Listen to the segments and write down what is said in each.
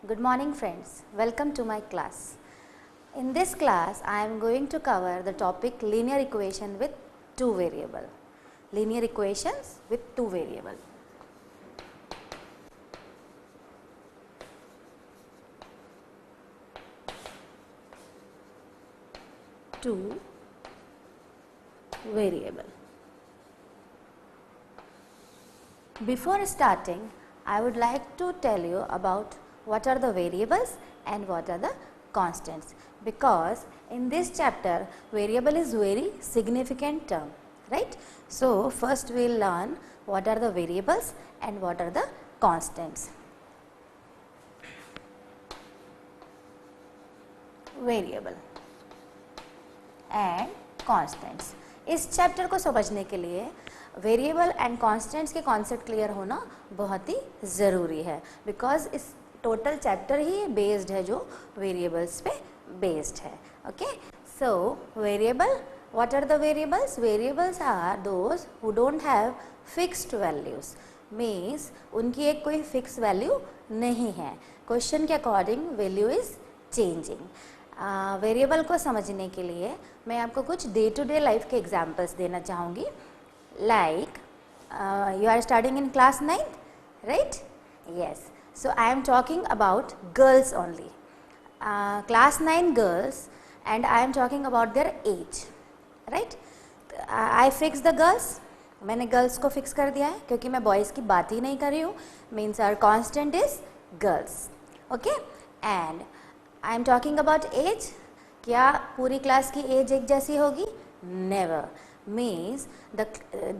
Good morning friends, welcome to my class. In this class, I am going to cover the topic linear equation with two variable. Linear equations with two variable. Two variable. Before starting, I would like to tell you about what are the variables and what are the constants, because in this chapter variable is very significant term, right. So, first we will learn what are the variables and what are the constants. Variable and constants, इस chapter को समझने के लिए variable and constants के concept clear होना बहुत ही ज़रूरी है, बिकॉज इस टोटल चैप्टर ही बेस्ड है जो वेरिएबल्स पे बेस्ड है. Okay, so variable, what are the variables? Variables are those who don't have fixed values, means उनकी एक कोई फिक्स वैल्यू नहीं है. क्वेश्चन के according value is changing. Variable को समझने के लिए मैं आपको कुछ डे टू डे लाइफ के एग्जांपल्स देना चाहूँगी. Like you are studying in class 9, right? Yes. So I am talking about girls only, class 9 girls, and I am talking about their age, right? I fix the girls, मैंने girls को fix कर दिया है क्योंकि मैं boys की बात ही नहीं कर रही हूँ. Means our constant is girls. Okay, and I am talking about age. क्या पूरी क्लास की एज एक जैसी होगी? Never. Means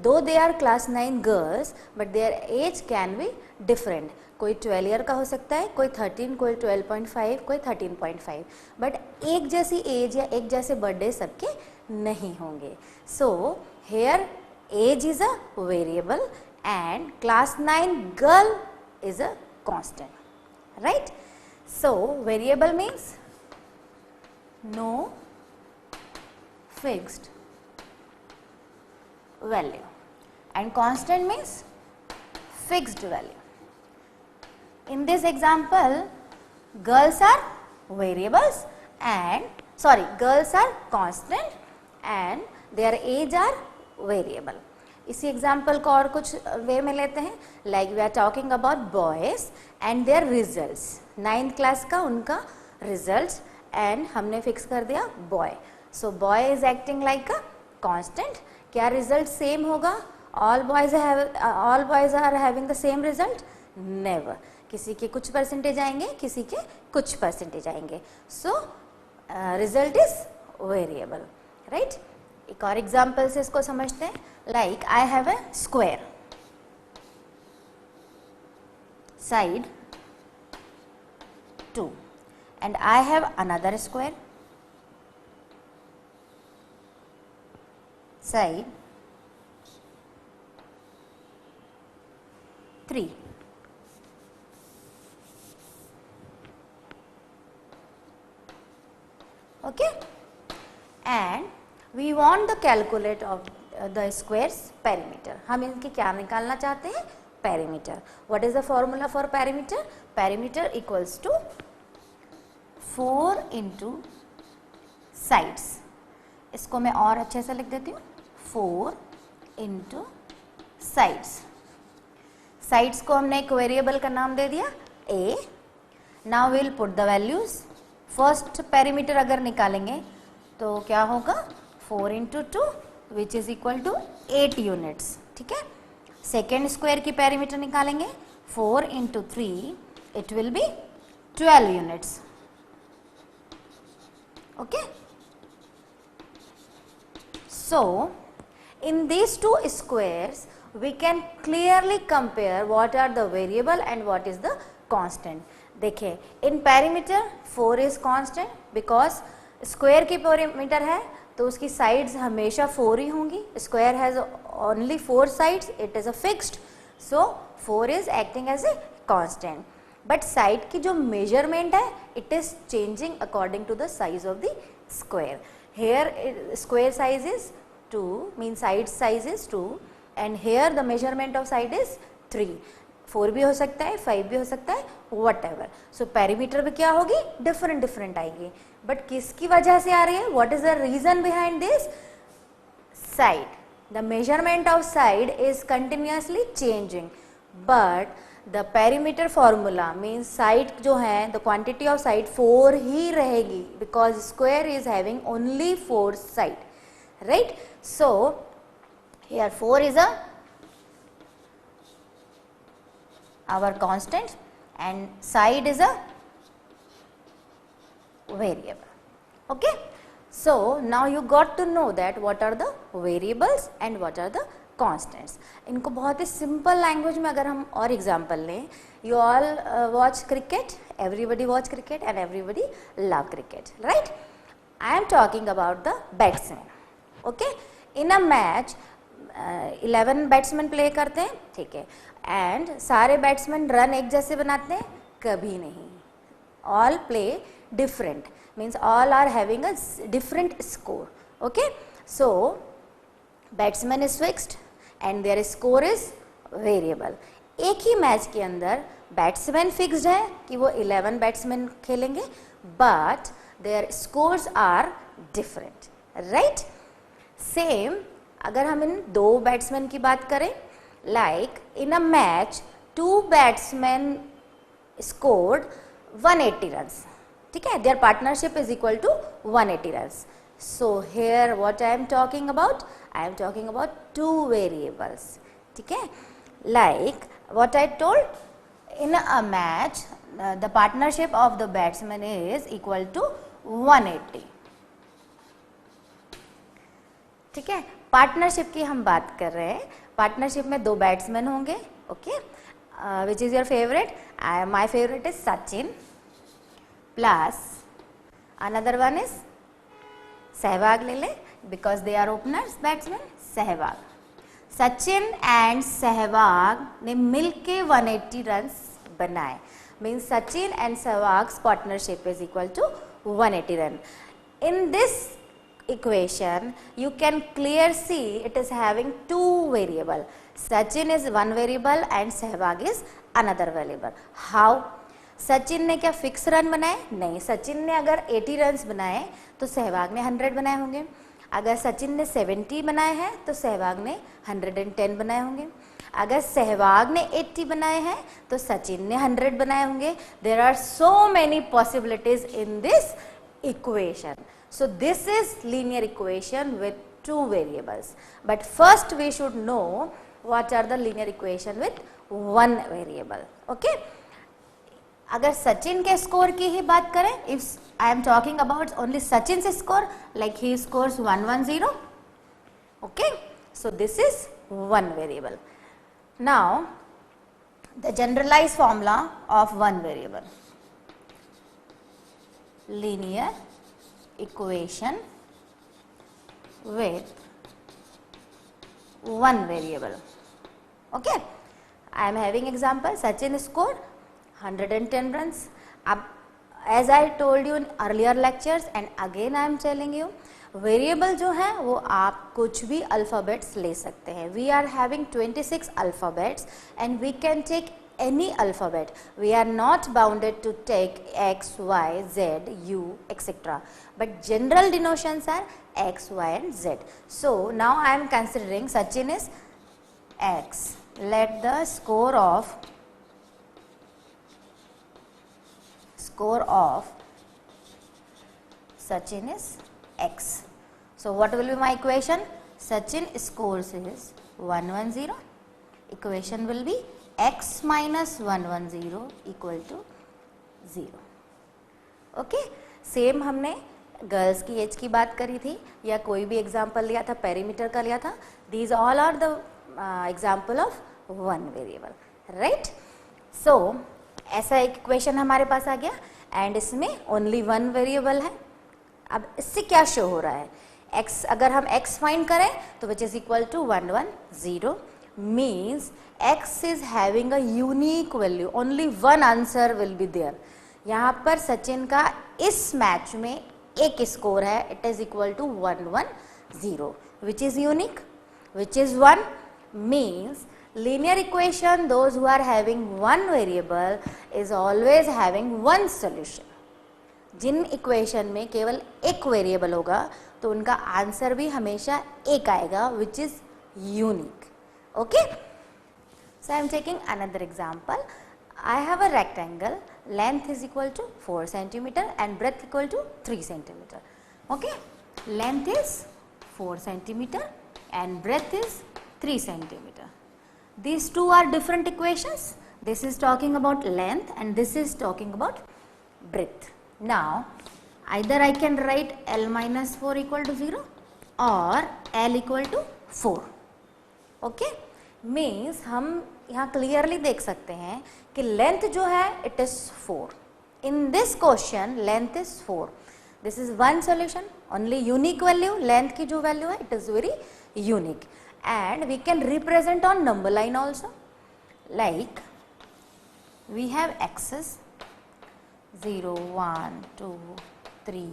though they are class 9 girls but their age can be different. कोई 12 ईयर का हो सकता है, कोई 13, कोई 12.5, कोई 13.5, बट एक जैसी एज या एक जैसे बर्थडे सबके नहीं होंगे. So her age is a variable and class 9 girl is a constant, right? So, variable means no fixed value and constant means fixed value. In this example, girls are variables and girls are constant and their age are variable. इसी example को और कुछ way में लेते हैं. Like we are talking about boys and their results. 9th class का उनका results and हमने फिक्स कर दिया boy. So boy is acting like a constant. क्या रिजल्ट सेम होगा? All boys are having the same result? Never. किसी के कुछ परसेंटेज आएंगे, किसी के कुछ परसेंटेज आएंगे. So result is variable, right? एक और एग्जाम्पल से इसको समझते हैं. Like I have a square, side 2 and I have another square, side 3. Okay, and we want the calculate of the squares perimeter. हम इनकी क्या निकालना चाहते हैं? Perimeter. What is the formula for perimeter? Perimeter equals to 4 into sides. इसको मैं और अच्छे से लिख देती हूँ. 4 into sides. Sides को हमने एक वेरिएबल का नाम दे दिया a. Now we will put the values. First perimeter अगर निकालेंगे तो क्या होगा? 4 into 2 which is equal to 8 units. ठीक है. सेकेंड स्क्वायर की पेरीमीटर निकालेंगे. 4 into 3 it will be 12 units. Okay. So in these two squares we can clearly compare what are the variable and what is the constant. देखिए, in perimeter 4 is constant because square की perimeter है तो उसकी sides हमेशा 4 ही होंगी. Square has only 4 sides, it is a fixed, so 4 is acting as a constant. But side की जो मेजरमेंट है it is changing according to the size of the square. Here square size is 2, mean side size is 2, and here the measurement of side is 3. 4 भी हो सकता है, 5 भी हो सकता है, वट एवर. सो पेरीमीटर भी क्या होगी, डिफरेंट डिफरेंट आएगी. बट किसकी वजह से आ रही है, what is the reason behind this, side. The measurement of side is continuously changing, but the perimeter formula means side जो है, द क्वांटिटी ऑफ साइड 4 ही रहेगी, because square is having only 4 side, right. So here 4 is our constant and side is a variable. Okay, so now you got to know that what are the variables and what are the constants. इनको बहुत ही simple language में अगर हम और example लें, you all watch cricket, everybody watch cricket and everybody love cricket, right? I am talking about the batsman. Okay, in a match 11 batsman play करते हैं, ठीक है, एंड सारे बैट्समैन रन एक जैसे बनाते हैं, कभी नहीं. All play different, means all are having a different score. Okay, so batsman is fixed and their score is variable. एक ही मैच के अंदर बैट्समैन फिक्स्ड है कि वो 11 बैट्समैन खेलेंगे, but their scores are different, right. Same अगर हम इन 2 बैट्समैन की बात करें, like in a match 2 batsman scored 180 runs, ठीक है, their partnership is equal to 180 runs. So here what I am talking about, I am talking about 2 variables, ठीक है. Like what I told, in a match the partnership of the batsman is equal to 180, ठीक है. Partnership की हम बात कर रहे हैं. पार्टनरशिप में 2 बैट्समैन होंगे. Okay, which is your favourite, my favourite is Sachin plus another one is Sehwag. ले ले, because they are openers batsmen. Sehwag, Sachin and Sehwag ने मिलके 180 रन्स बनाए, means Sachin and Sehwag's partnership is equal to 180 run. In this equation you can clear see it is having 2 variable. Sachin is one variable and Sehwag is another variable. How? Sachin ने क्या fix run बनाए? नहीं. सचिन ने अगर 80 runs बनाए तो सहवाग ने 100 बनाए होंगे. अगर सचिन ने 70 बनाए हैं तो सहवाग ने 110 बनाए होंगे. अगर सहवाग ने 80 बनाए हैं तो सचिन ने 100 बनाए होंगे. There are so many possibilities in this equation. So this is linear equation with 2 variables. But first we should know what are the linear equation with 1 variable. Okay? अगर सचिन के स्कोर की ही बात करें, if I am talking about only Sachin's score, like he scores 110. Okay? So this is 1 variable. Now the generalized formula of 1 variable. Linear equation with 1 variable. Okay, I am having example. Sachin scored 110 runs. Ab, as I told you in earlier lectures and again I am telling you, variable जो है वो आप कुछ भी alphabets ले सकते हैं. We are having 26 alphabets and we can take any alphabet. We are not bounded to take X, Y, Z, U, etc. But general denotions are X, Y and Z. So now I am considering Sachin is X. Let the score of Sachin is X. So what will be my equation? Sachin scores is 110. Equation will be x minus 110 equal to 0. Okay, same हमने girls की as की बात करी थी या कोई भी example लिया था, पेरीमीटर का लिया था. These all are the example of 1 variable, right. So ऐसा एक इक्वेशन हमारे पास आ गया एंड इसमें ओनली 1 वेरिएबल है. अब इससे क्या शो हो रहा है, x अगर हम x फाइंड करें तो which is equal to 110 means x is having a unique value, only one answer will be there. यहाँ पर सचिन का इस मैच में एक स्कोर है, it is equal to 110 which is unique, which is 1 means linear equation, those who are having one variable is always having one solution. Jin equation में केवल एक वेरिएबल होगा तो उनका आंसर भी हमेशा एक आएगा, which is unique. Okay, so I am taking another example. I have a rectangle, length is equal to 4 centimeter and breadth equal to 3 centimeter. Okay, length is 4 centimeter and breadth is 3 centimeter. These two are different equations. This is talking about length and this is talking about breadth. Now, either I can write L minus 4 equal to 0 or L equal to 4. Okay, means हम यहाँ clearly देख सकते हैं कि length जो है it is 4. In this question length is 4. This is one solution, only unique value. Length की जो वैल्यू है it is very unique and we can represent on number line also. Like we have axis 0, 1, 2, 3,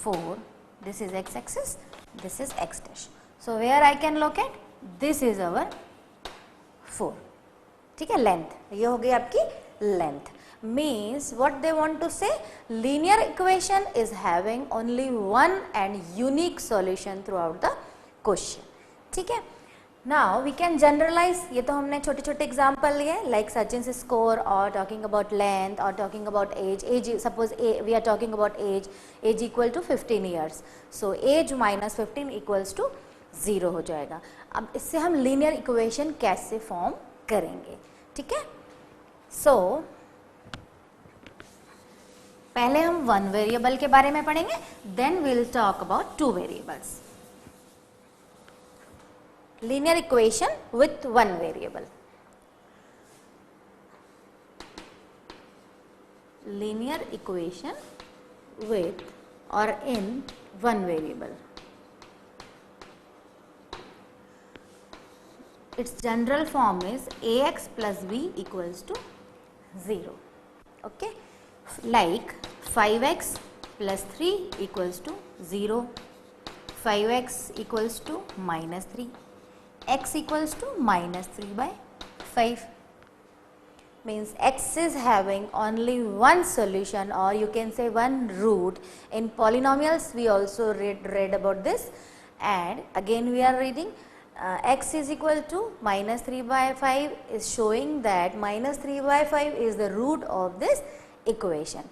4. This is X axis, this is X dash. So where I can locate, this is our 4. ठीक है, length ये हो गई आपकी length. Means what they want to say, linear equation is having only one and unique solution throughout the question. ठीक है, now we can generalise. ये तो हमने छोटे छोटे एग्जाम्पल लिए, लाइक सचिन स्कोर और टॉकिंग अबाउट लेंथ और talking about age. Age suppose we are talking about age, age equal to 15 years. So age minus 15 equals to 0 हो जाएगा. अब इससे हम लीनियर इक्वेशन कैसे फॉर्म करेंगे. ठीक है, सो पहले हम वन वेरिएबल के बारे में पढ़ेंगे, then we will talk about two variables. Linear equation with one variable. Linear equation with और in one variable. Its general form is ax plus b equals to 0. Okay, like 5x plus 3 equals to 0, 5x equals to minus 3, x equals to minus 3 by 5. Means x is having only one solution, or you can say one root. In polynomials we also read about this, and again we are reading. X is equal to minus 3 by 5 is showing that minus 3 by 5 is the root of this equation,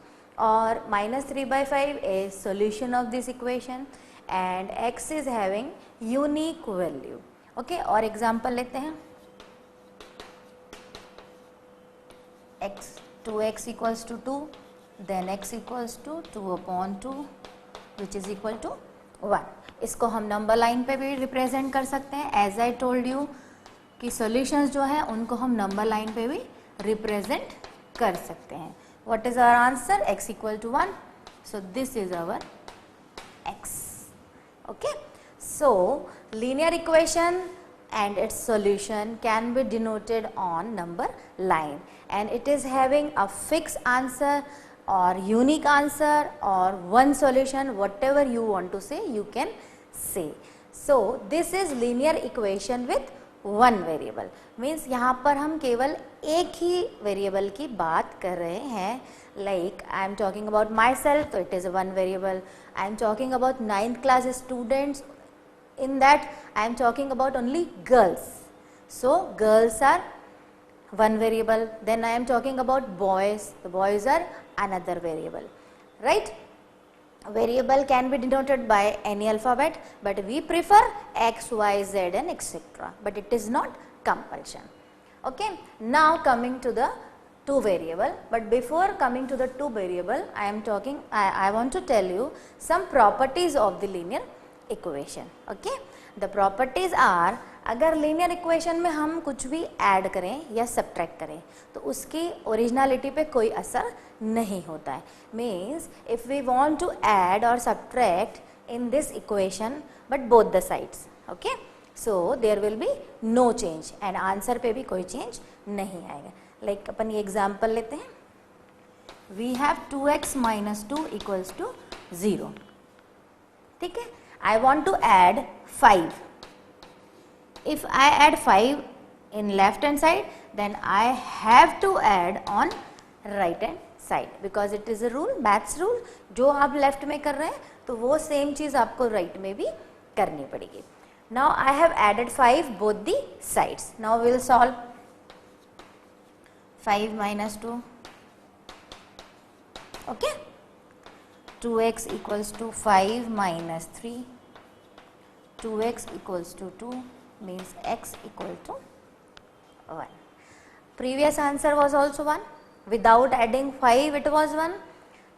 or minus 3 by 5 is solution of this equation, and x is having unique value. Okay, और example लेते हैं. x 2x equals to 2, then x equals to 2 upon 2 which is equal to 1. इसको हम number line पे भी represent कर सकते हैं. एज आई टोल्ड यू कि सॉल्यूशंस जो है उनको हम नंबर लाइन पे भी रिप्रेजेंट कर सकते हैं. What is our answer, x equal to 1. So this is our x. Okay, so linear equation and its solution can be denoted on number line, and it is having a fixed answer or unique answer or one solution, whatever you want to say you can say. So this is linear equation with one variable. means यहाँ पर हम केवल एक ही variable की बात कर रहे हैं. like I am talking about myself, so it is a one variable. I am talking about 9th class students, in that I am talking about only girls, so girls are one variable. Then I am talking about boys, the boys are another variable, right? Variable can be denoted by any alphabet, but we prefer x, y, z and etc, but it is not compulsion. Okay, now coming to the two variable, but before coming to the two variable I want to tell you some properties of the linear equation. Okay, the properties are, अगर linear equation में हम कुछ भी add करें या subtract करें तो उसकी ओरिजिनलिटी पे कोई असर नहीं होता है. Means if we want to add और subtract in this equation but both the sides, okay, so there will be no change and answer पे भी कोई चेंज नहीं आएगा. लाइक अपन ये एग्जाम्पल लेते हैं. We have 2x minus 2 equals to 0. ठीक है, I want to add 5. If I add 5 in left hand side, then I have to add on right hand side because it is a rule, maths rule. जो आप left में कर रहे हैं तो वो same चीज़ आपको right में भी करनी पड़ेगी. Now I have added 5 both the sides. Now we will solve. 5 minus 2. Okay. 2x equals to 5 minus 3. 2x equals to 2 means x equal to 1. Previous answer was also 1. Without adding 5 it was 1.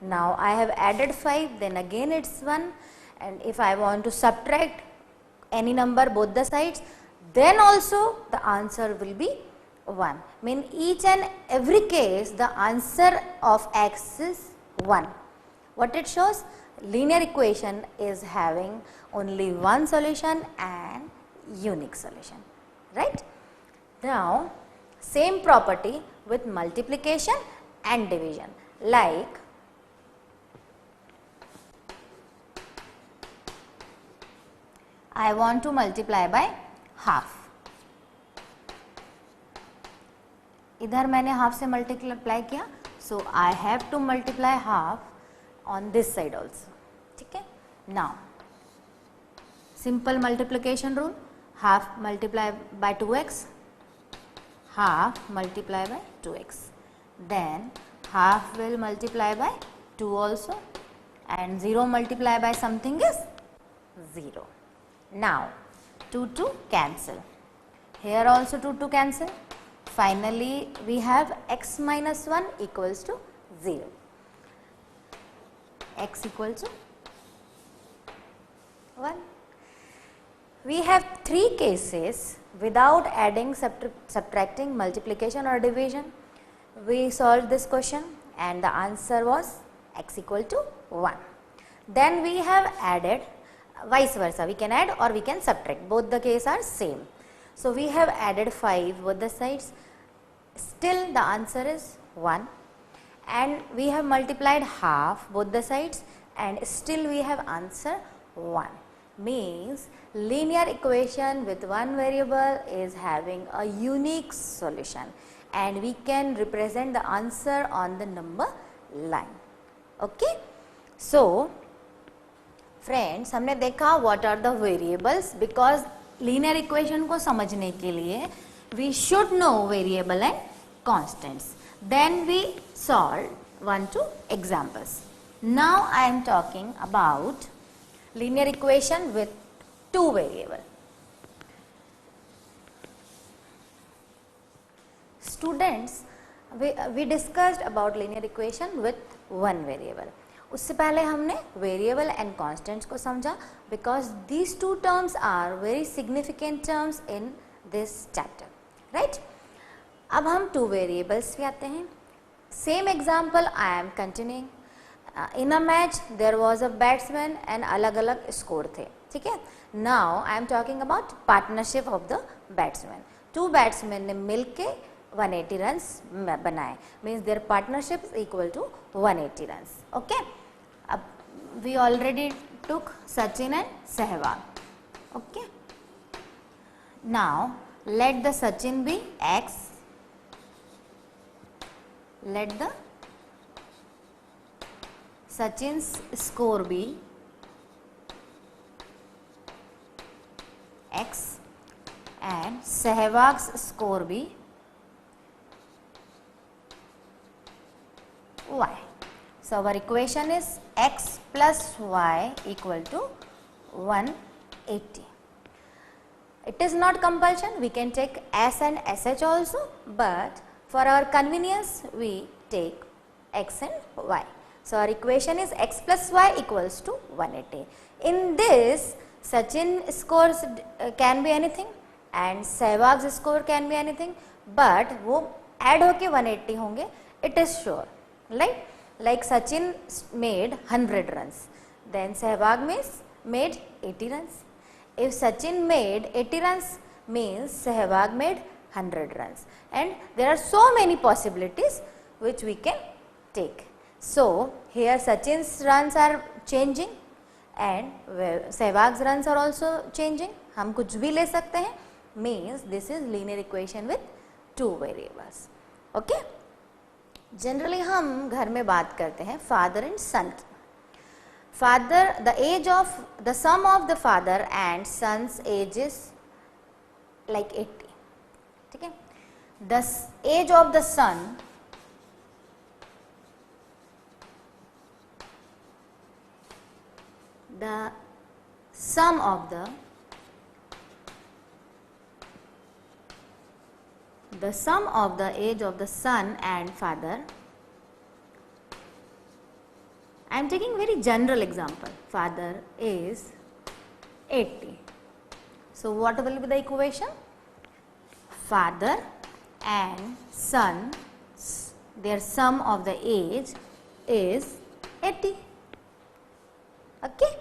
Now I have added 5, then again it's 1. And if I want to subtract any number both the sides, then also the answer will be 1. Mean each and every case the answer of x is 1. What it shows? Linear equation is having only one solution and unique solution, right? Now same property with multiplication and division, like I want to multiply by half. इधर मैंने half से multiply किया, so I have to multiply half on this side also. ठीक है. Now simple multiplication rule, half multiply by 2x, half multiply by 2x, then half will multiply by 2 also, and 0 multiply by something is 0. Now 2 to cancel, here also 2 to cancel. Finally we have x minus 1 equals to 0. X equals to 1. We have 3 cases without adding, subtracting, multiplication or division. We solved this question and the answer was x equal to 1. Then we have added, vice versa, we can add or we can subtract, both the cases are same. So we have added 5 both the sides, still the answer is 1, and we have multiplied half both the sides and still we have answer 1. Means linear equation with one variable is having a unique solution and we can represent the answer on the number line. Okay. So friends हमने देखा what are the variables, because linear equation को समझने के लिए we should know variable and constants. Then we solve 1-2 examples. Now I am talking about linear equation with 2 variable. Students, we discussed about linear equation with 1 variable. उससे पहले हमने variable and constants को समझा because these 2 terms are very significant terms in this chapter, right. अब हम 2 variables पे आते हैं. Same example I am continuing. In a match there was a batsman and अलग अलग स्कोर थे. ठीक है. Now I am talking about partnership of the batsman. 2 batsman ने मिलके 180 रन्स बनाए. Means their partnership is equal to 180 runs. Okay. अब we already took Sachin and Sehwag. Okay. Now let the Sachin be x, let the Sachin's score be x and Sehwag's score be y. So our equation is x plus y equal to 180. It is not compulsion, we can take s and sh also, but for our convenience we take x and y. So our equation is x plus y equals to 180. In this Sachin scores can be anything and Sehwag's score can be anything, but वो add होके 180 होंगे, it is sure. Like Sachin made 100 runs, then Sehwag made 80 runs. If Sachin made 80 runs means Sehwag made 100 runs, and there are so many possibilities which we can take. So here Sachin's runs are changing and Sehwag's runs are also changing. हम कुछ भी ले सकते हैं. means this is linear equation with two variables. Okay, generally हम घर में बात करते हैं फादर एंड सन की. Father, the age of the sum of the father and sons age is like 80. ठीक है, the age of the son the sum of the age of the son and father. I am taking very general example. Father is 80. So what will be the equation? Father and son, their sum of the age is 80. Okay.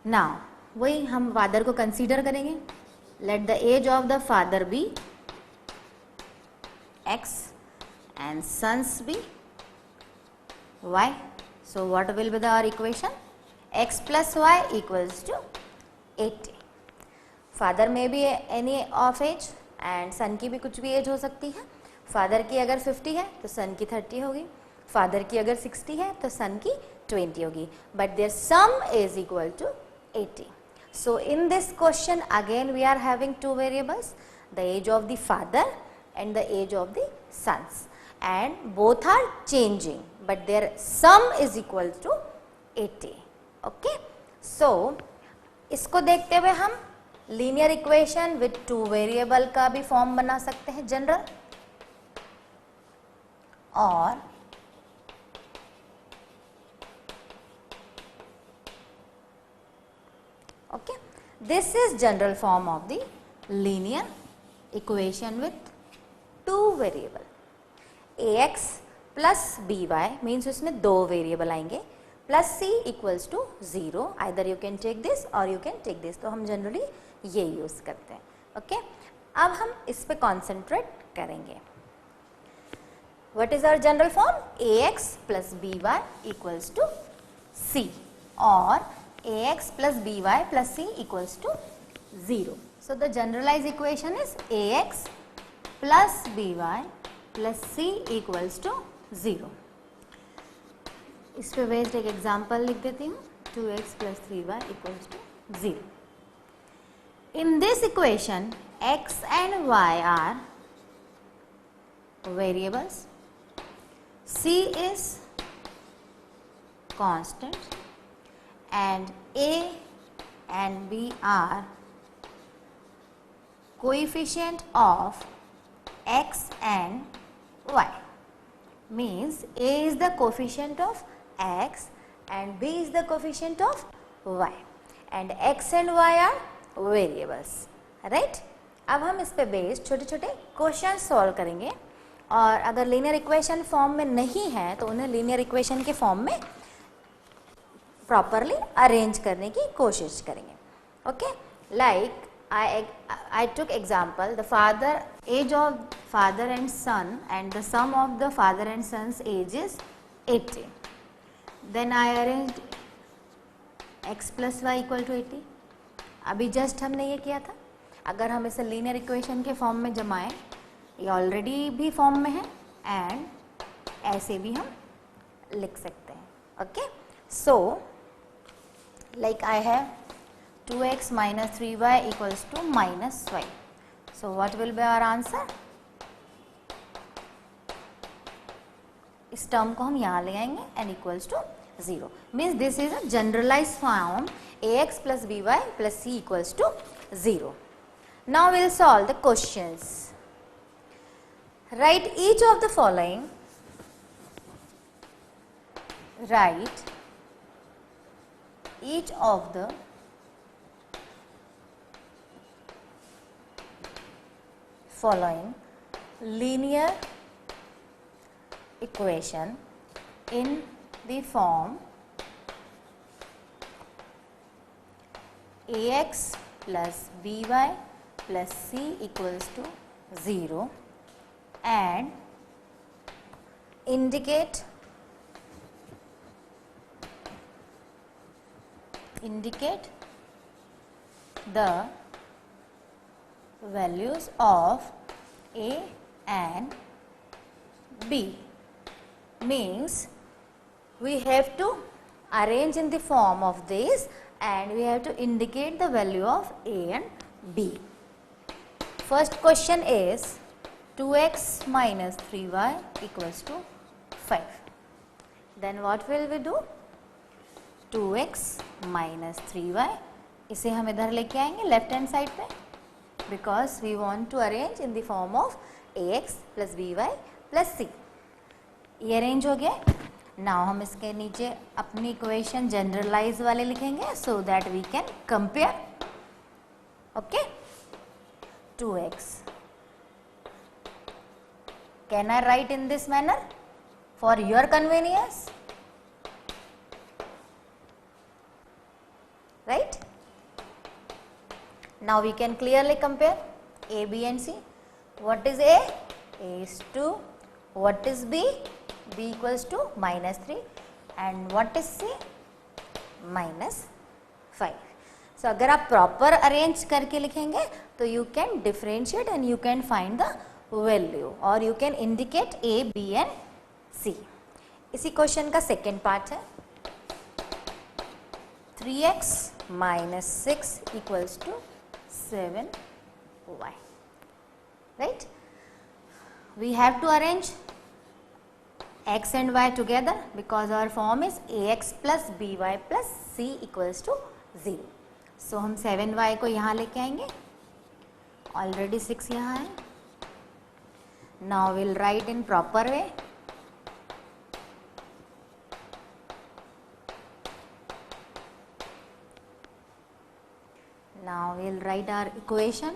Now वही हम father को consider करेंगे. Let the age of the father be x and sons be y. So what will be the our equation? x plus y equals to 80. Father में भी any of as and son की भी कुछ भी as हो सकती है. Father की अगर 50 है तो सन की 30 होगी. फादर की अगर 60 है तो सन की 20 होगी. But their sum is equal to 80. So in this question again we are having two variables, the age of the father and the age of the sons, and both are changing but their sum is equal to 80. Okay, so इसको देखते हुए हम linear equation with two variable का भी form बना सकते हैं general. और okay, this is general form of the linear equation with two variable. ax plus by means उसमें दो वेरिएबल आएंगे, plus c equals to 0. either you can take this or you can take this. तो हम generally ये use करते हैं. Okay, अब हम इस पे कॉन्सेंट्रेट करेंगे. what is our general form? ax plus by equals to c or ax plus by plus c equals to 0. So the generalized equation is ax plus by plus c equals to 0. इस पे based एक example लिख देती हूँ. 2x plus 3y equals to 0. In this equation x and y are variables, c is constant and a and b are coefficient of x and y. Means a is the coefficient of x and b is the coefficient of y, and x and y are variables. Right? अब हम इस पे based छोटे छोटे question solve करेंगे, और अगर linear equation form में नहीं है तो उन्हें लीनियर इक्वेशन के फॉर्म में प्रॉपरली अरेंज करने की कोशिश करेंगे. Okay, like I took example, the age of father and son and the sum of the father and son's age is 80. Then I arranged x plus y equal to 80. अभी just हमने ये किया था. अगर हम इसे लीनियर इक्वेशन के form में जमाएं, ये ऑलरेडी भी फॉर्म में है एंड ऐसे भी हम लिख सकते हैं. Okay, so like I have 2x minus 3y equals to minus y. So what will be our answer? इस टर्म को हम यहाँ ले आएंगे and equals to 0. Means this is a generalized form ax plus by plus c equals to 0. Now we will solve the questions. Write each of the following. Write each of the following linear equation in the form ax plus by plus c equals to 0 and indicate the values of A and B means we have to arrange in the form of this and we have to indicate the value of A and B. First question is 2x minus 3y equals to 5. Then what will we do? 2x minus 3y, इसे हम इधर लेके आएंगे left hand side पे, because we want to arrange in the form of ax plus by plus c. ये arrange हो गया. Now हम इसके नीचे अपनी इक्वेशन जनरलाइज वाले लिखेंगे so that we can compare. Okay, 2x. Can I write in this manner for your convenience? Right? Now we can clearly compare A, B and C. What is A? A is 2. What is B? B equals to minus 3. And what is C? Minus 5. So अगर आप proper arrange करके लिखेंगे तो you can differentiate and you can find the value or you can indicate A, B and C. इसी question का second part है 3x minus 6 equals to 7y. Right? We have to arrange x and y together because our form is ax plus by plus c equals to 0. So हम 7y को यहाँ लेके आएंगे. Already 6 यहाँ है. Now we'll write in proper way. Now we'll write our equation.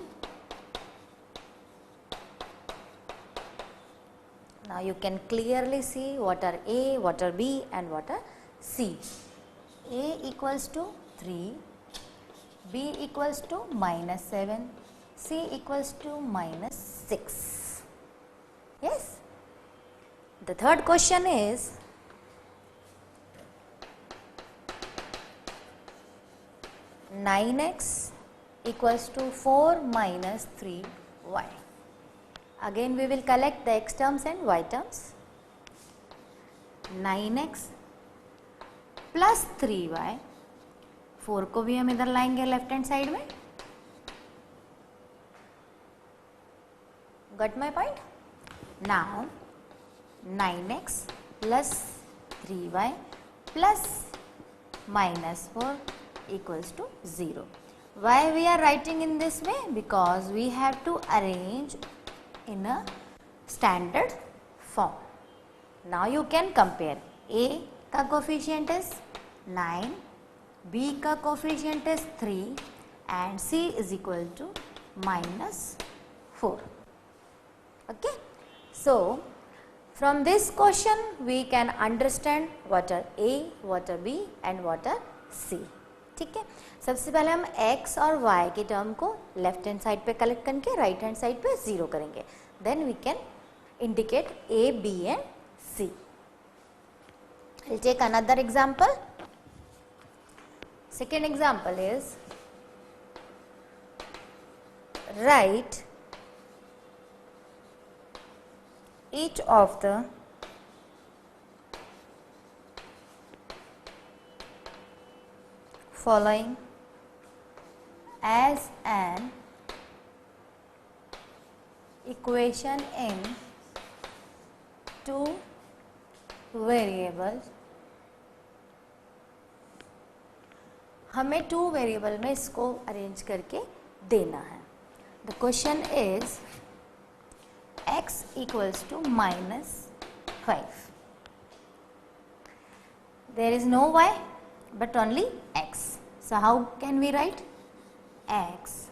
Now you can clearly see what are A, what are B and what are C. A equals to 3, B equals to minus 7, C equals to minus 6. Yes. The third question is nine x equals to 4 minus 3y. Again we will collect the x terms and y terms. 9x plus 3y, 4 को भी हम इधर लाएंगे left hand side में. Got my point? Now 9x plus 3y plus minus 4 equals to 0. Why we are writing in this way? Because we have to arrange in a standard form. Now you can compare. A का coefficient is 9, B का coefficient is 3 and C is equal to minus 4. Okay. So from this question we can understand what are A, what are B and what are C. ठीक है. सबसे पहले हम x और y के term को left hand side पे collect करके राइट हैंड साइड पे 0 करेंगे. Then we can indicate A, B and C. I'll take another example. Second example is write each of the following as an equation in two variables. हमें 2 variable में इसको arrange करके देना है. The question is x equals to minus 5. There is no y but only x. So how can we write x?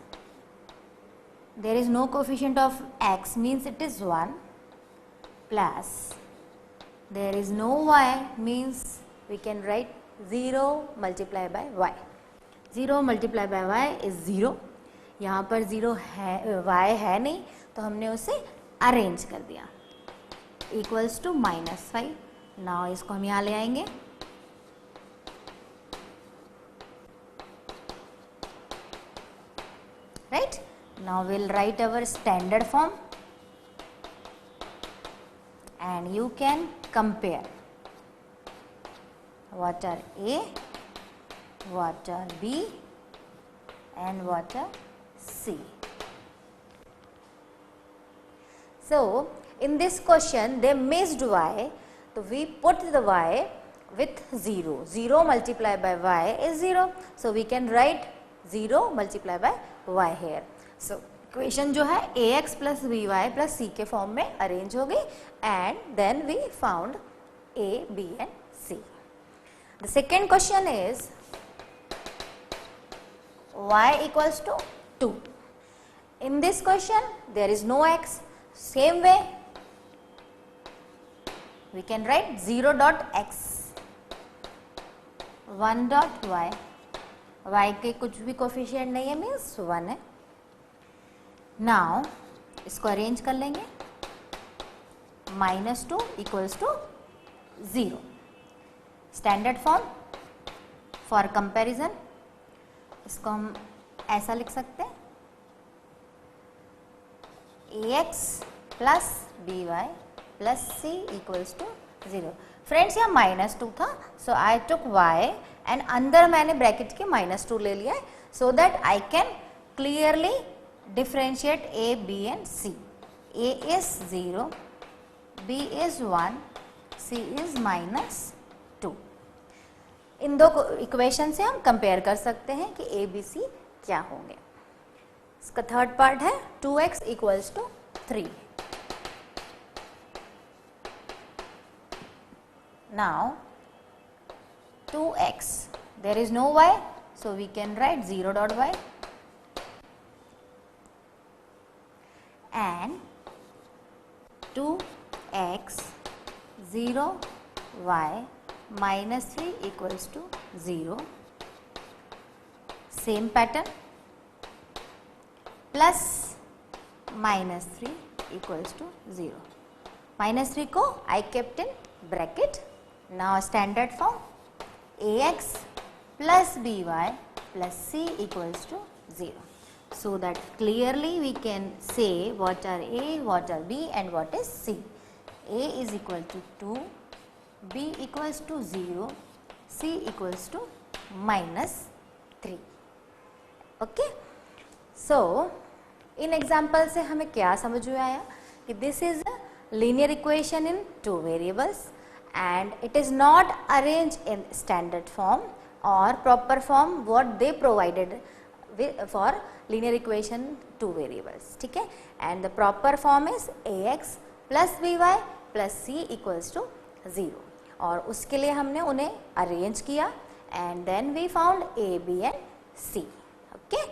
There is no coefficient of x means it is 1 plus there is no y means we can write 0 multiplied by y. 0 multiplied by y is 0. यहाँ पर 0 है, y है नहीं तो हमने उसे arrange कर दिया. Equals to minus 5. नाउ इसको हम यहाँ ले आएंगे. Right. Now we'll write our standard form and you can compare what are A, what are B and what are C. So in this question they missed y, so we put the y with 0. 0 multiplied by y is 0. So we can write 0 multiplied by y here. So equation जो है ax plus by plus c के form में arrange हो गई and then we found a, b and c. The second question is y equals to 2. In this question there is no x. Same way we can write 0 dot x, 1 dot y. y के कुछ भी coefficient नहीं है means 1 है. Now इसको arrange कर लेंगे. -2 equals to 0. Standard form for comparison इसको हम ऐसा लिख सकते हैं ax plus by plus c equals to 0. Friends यहाँ -2 था, सो आई टुक y एंड अंदर मैंने ब्रैकेट के -2 ले लिया है so that I can clearly differentiate a, b and c. a is 0, b is 1, c is -2. इन दो इक्वेशन से हम कंपेयर कर सकते हैं कि a, b, c क्या होंगे. इसका थर्ड पार्ट है 2x equals to 3. Now 2x, there is no y, so we can write 0 dot y and 2x 0 y minus 3 equals to 0. Same pattern plus -3 equals to 0. -3 को I kept in bracket. Now standard form ax plus by plus c equals to 0. So that clearly we can say what are a, what are b and what is c. a is equal to 2, b equals to 0, c equals to -3. Okay. So in example से हमें क्या समझ में आया कि this is a linear equation in two variables and it is not arranged in standard form or proper form what they provided for linear equation two variables. ठीक है. And the proper form is ax plus by plus c equals to 0. और उसके लिए हमने उन्हें arrange किया and then we found a, b and c. Okay.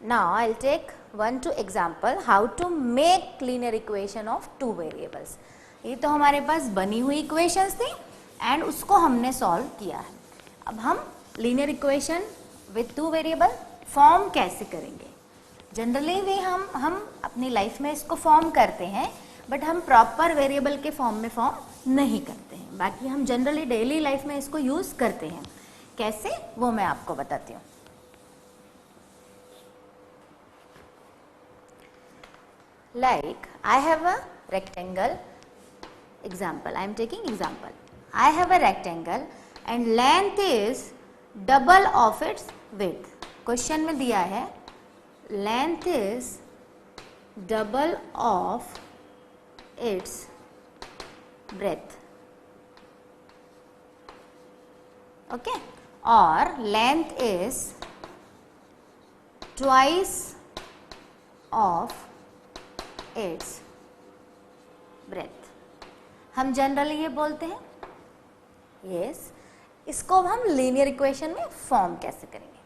Now I'll take one two example how to make linear equation of two variables. ये तो हमारे पास बनी हुई इक्वेशंस थी एंड उसको हमने सॉल्व किया है. अब हम linear equation with two variable form कैसे करेंगे. जनरली भी हम अपनी लाइफ में इसको फॉर्म करते हैं बट हम प्रॉपर वेरिएबल के फॉर्म में फॉर्म नहीं करते हैं. बाकी हम जनरली डेली लाइफ में इसको यूज करते हैं. कैसे वो मैं आपको बताती हूँ. Like I have a rectangle. Example, I am taking example. I have a rectangle and length is double of its width. Question में दिया है length is double of its breadth. Okay. Or length is twice of its breadth. हम generally ये बोलते हैं yes. इसको हम linear equation में फॉर्म कैसे करेंगे.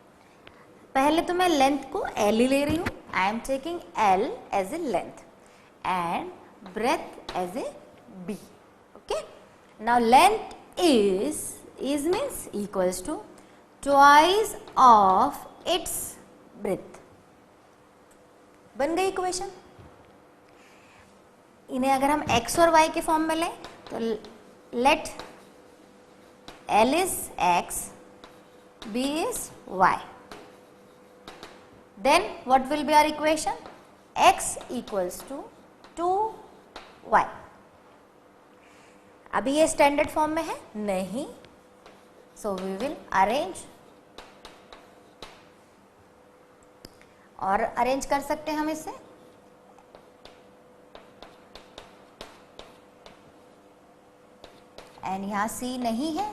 पहले तो मैं लेंथ को L ही ले रही हूँ. I am taking L as a length and breadth as a B. Okay. Now length is means equals to twice of its breadth. बन गई इक्वेशन. इन्हें अगर हम x और y के फॉर्म में लें तो late L is x, B is y. then what will be our equation? X equals to 2y. अभी ये स्टैंडर्ड फॉर्म में है नहीं, सो वी विल अरेंज, और अरेंज कर सकते हैं हम इसे एंड यहाँ c नहीं है,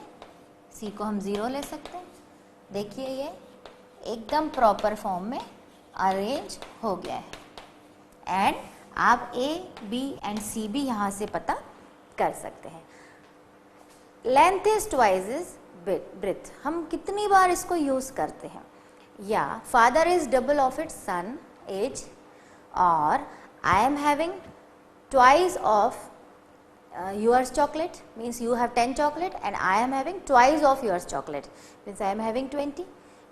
c को हम 0 ले सकते हैं। देखिए ये एकदम प्रॉपर फॉर्म में अरेंज हो गया है एंड आप a, b एंड c भी यहाँ से पता कर सकते हैं। Length is twice is breadth, हम कितनी बार इसको यूज करते हैं? या father is double of its son age, और I am having twice of yours chocolate, means you have 10 chocolate and I am having twice of yours chocolate, means I am having 20,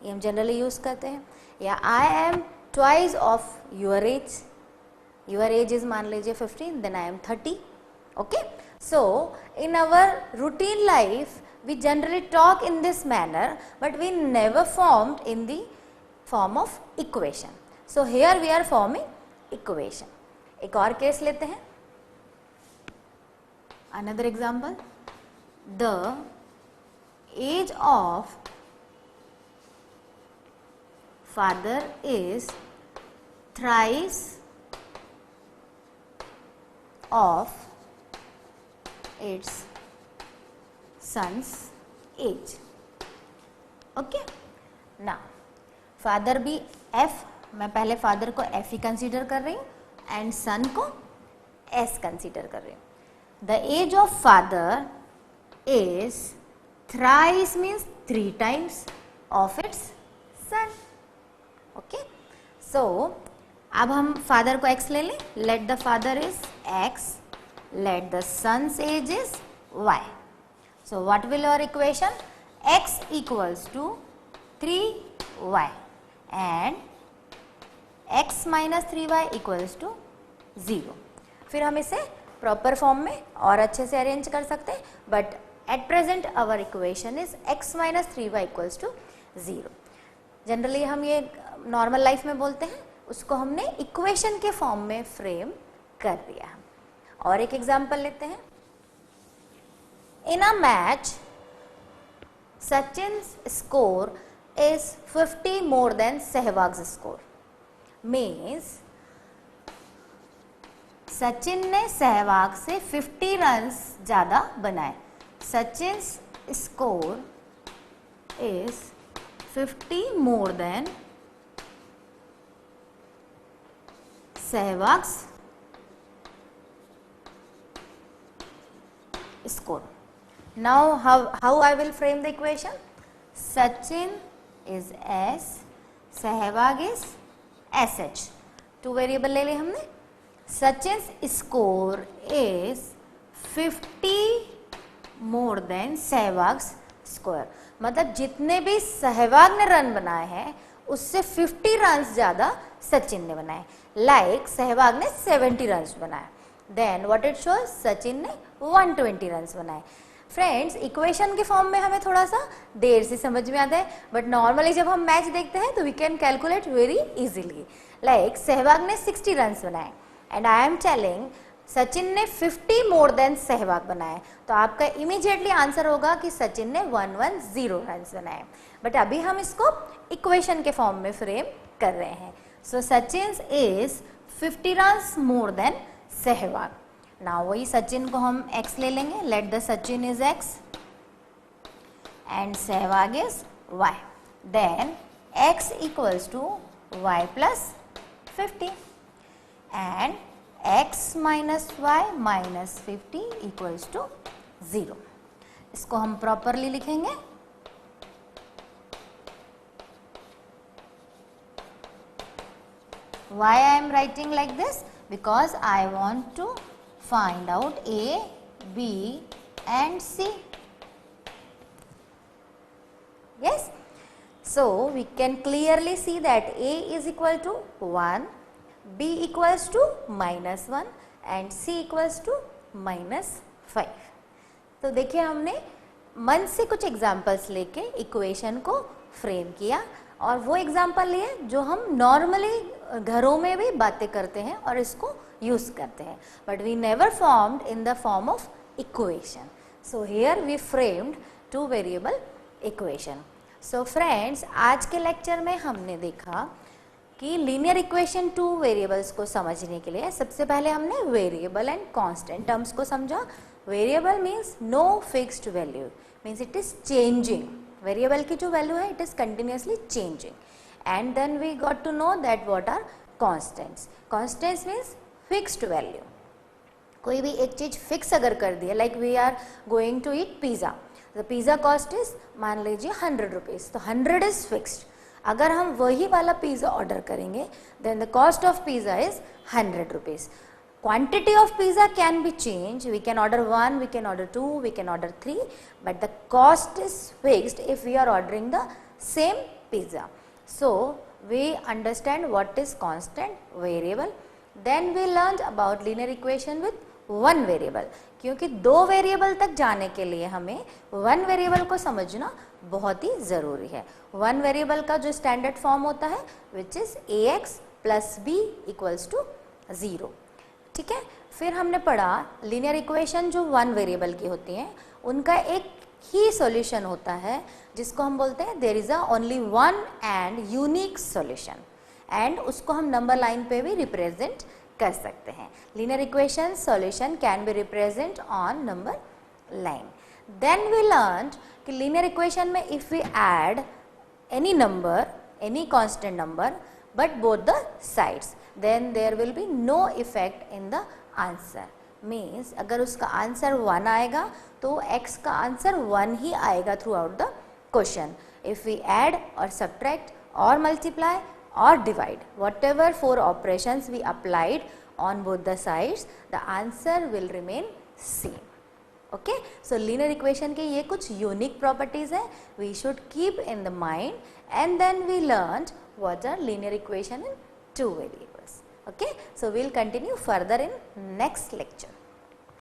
ये हम generally use करते हैं। या I am twice of your age is मान लीजिए 15, then I am 30, okay? So in our routine life we generally talk in this manner, but we never formed in the form of equation. So here we are forming equation. एक और case लेते हैं। Another example, the age of father is thrice of its son's age. Okay, now father भी f, मैं पहले father को f ही consider कर रही हूँ एंड son को s कंसीडर कर रही हूँ। The age of father is thrice, means 3 times of its son. Okay, so अब हम father को x ले लें, let the father is x, let the son's age is y. So what will our equation? X equals to 3y and x minus 3y equals to 0. फिर हम इसे proper form में और अच्छे से अरेंज कर सकते हैं, but at present our equation is x minus 3y equals to 0। Generally हम ये नॉर्मल लाइफ में बोलते हैं, उसको हमने इक्वेशन के फॉर्म में फ्रेम कर दिया। और एक एग्जांपल लेते हैं। In a match Sachin's score is 50 more than Sehwag's score, means Sachin ने सहवाग से 50 रन्स ज़्यादा बनाए। Sachin's score is 50 more than Sehwag's score. Now how I will frame the equation? Sachin is S, Sehwag is SH. Two variable ले लिए हमने. Sachin's score is 50 more than Sehwag's score. मतलब जितने भी सहवाग ने रन बनाए हैं उससे 50 रन ज्यादा सचिन ने बनाए. लाइक सहवाग ने 70 रन बनाए. Then what it shows, Sachin ने 120 रन बनाए. फ्रेंड्स, इक्वेशन के फॉर्म में हमें थोड़ा सा देर से समझ में आता है, बट नॉर्मली जब हम मैच देखते हैं तो we can calculate very easily. Like Sehwag ने 60 रन बनाए and I am telling Sachin ने 50 मोर देन सहवाग बनाए, तो आपका इमीडिएटली आंसर होगा कि सचिन ने 110 रन बनाए. बट अभी हम इसको इक्वेशन के फॉर्म में फ्रेम कर रहे हैं. So Sachin is 50 run more than Sehwag. Now वही सचिन को हम x ले लेंगे. Let the Sachin is x and Sehwag is y. Then x equals to y plus 50 and x minus y minus 50 equals to 0. इसको हम प्रॉपरली लिखेंगे. Why I am writing like this? Because I want to find out A, B and C. Yes? So we can clearly see that A is equal to 1, B equals to -1 and C equals to -5. तो देखिए हमने मन से कुछ examples लेके equation को frame किया और वो एग्जाम्पल लिए जो हम नॉर्मली घरों में भी बातें करते हैं और इसको यूज करते हैं, but we never formed in the form of equation. So here we framed two variable equation. So friends, आज के लेक्चर में हमने देखा कि लीनियर इक्वेशन टू वेरिएबल्स को समझने के लिए सबसे पहले हमने वेरिएबल एंड कांस्टेंट टर्म्स को समझा. Variable means no fixed value, means it is changing. Variable की जो वैल्यू है it is continuously changing. And then we got to know that what are constants. Constants means fixed value. कोई भी एक चीज fix अगर कर दी है, like we are going to eat pizza, the pizza cost is मान लीजिए 100 रुपीज़, तो 100 इज फिक्स्ड. अगर हम वही वाला पिज़्ज़ा ऑर्डर करेंगे then the cost of pizza is 100 rupees. Quantity of pizza can be changed. We can order 1, we can order 2, we can order 3, but the cost is fixed if we are ordering the same pizza. So we understand what is constant, variable. Then we learned about linear equation with one variable. क्योंकि दो variable तक जाने के लिए हमें one variable को समझना बहुत ही ज़रूरी है. वन वेरिएबल का जो स्टैंडर्ड फॉर्म होता है which is ax plus b equals to 0. ठीक है. फिर हमने पढ़ा लीनियर इक्वेशन जो वन वेरिएबल की होती हैं उनका एक ही सॉल्यूशन होता है जिसको हम बोलते हैं there is a only one and unique solution, and उसको हम नंबर लाइन पे भी रिप्रेजेंट कर सकते हैं. Linear equation solution can be represent on number line. Then we learn कि लीनियर इक्वेशन में if we add any number, any constant number but both the sides, then there will be no effect in the answer. Means अगर उसका answer 1 आएगा तो x का answer 1 ही आएगा through out the question. If we add or subtract or multiply or divide, whatever 4 operations we applied on both the sides, the answer will remain same. Okay, so linear equation के ये कुछ unique properties हैं, we should keep in the mind. And then we learned what are linear equation in two variables. Okay, so we'll continue further in next lecture.